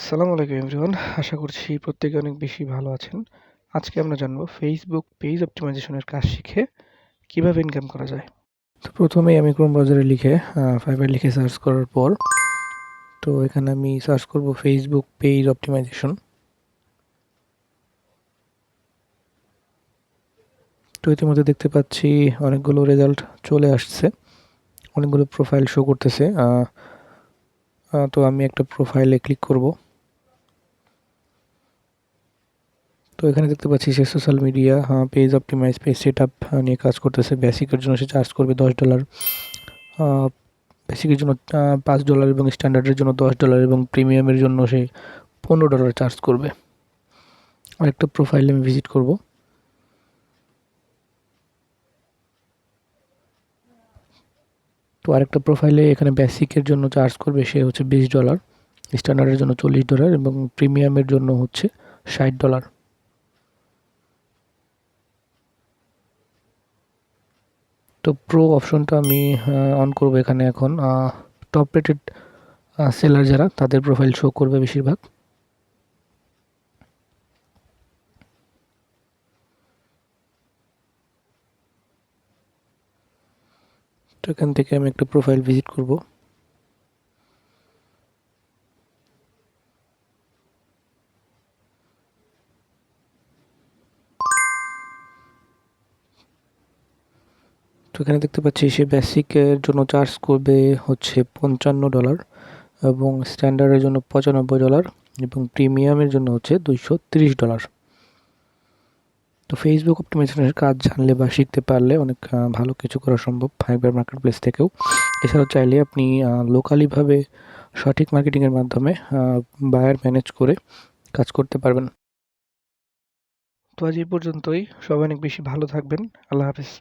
আসসালামু আলাইকুম এভরিওয়ান। আশা করছি প্রত্যেকে অনেক বেশি ভালো আছেন। আজকে আমরা জানবো ফেসবুক পেজ অপটিমাইজেশনের কাজ শিখে কিভাবে ইনকাম করা যায়। তো প্রথমেই আমি ক্রোম ব্রাউজারে লিখে ফাইবার লিখে সার্চ করার পর তো এখানে আমি সার্চ করব ফেসবুক পেজ অপটিমাইজেশন। তো ইতিমধ্যে দেখতে পাচ্ছি অনেকগুলো রেজাল্ট চলে আসছে, অনেকগুলো প্রোফাইল শো করতেছে। তো আমি একটা প্রোফাইলে ক্লিক করব। তো এখানে দেখতে পাচ্ছি সে social media page optimize page set up নিয়ে কাজ করতেছে। বেসিকের জন্য সে চার্জ করবে $10, বেসিকের জন্য $5 এবং স্ট্যান্ডার্ডের জন্য $10 এবং প্রিমিয়ামের জন্য সে $15 চার্জ করবে। আরেকটা প্রোফাইলে আমি ভিজিট করব। তো আরেকটা প্রোফাইলে এখানে বেসিকের জন্য চার্জ করবে সে হচ্ছে $20, স্ট্যান্ডার্ডের জন্য $40 এবং প্রিমিয়ামের জন্য হচ্ছে $60। তো প্রো অপশনটা আমি অন করব। এখানে এখন টপ রেটেড সেলার যারা তাদের প্রোফাইল শো করবে বেশিরভাগ। তো এখান থেকে আমি একটা প্রোফাইল ভিজিট করব। তো এখানে দেখতে পাচ্ছি সে বেসিকের জন্য চার্জ করবে হচ্ছে $55 এবং স্ট্যান্ডার্ডের জন্য $95 এবং প্রিমিয়ামের জন্য হচ্ছে $230। তো ফেসবুক অপটিমাইজেশনের কাজ জানলে বা শিখতে পারলে অনেক ভালো কিছু করা সম্ভব ফাইবার মার্কেট প্লেস থেকেও। এছাড়াও চাইলে আপনি লোকালিভাবে সঠিক মার্কেটিংয়ের মাধ্যমে বায়ার ম্যানেজ করে কাজ করতে পারবেন। তো আজ এই পর্যন্তই। সবাই অনেক বেশি ভালো থাকবেন। আল্লাহ হাফিজ।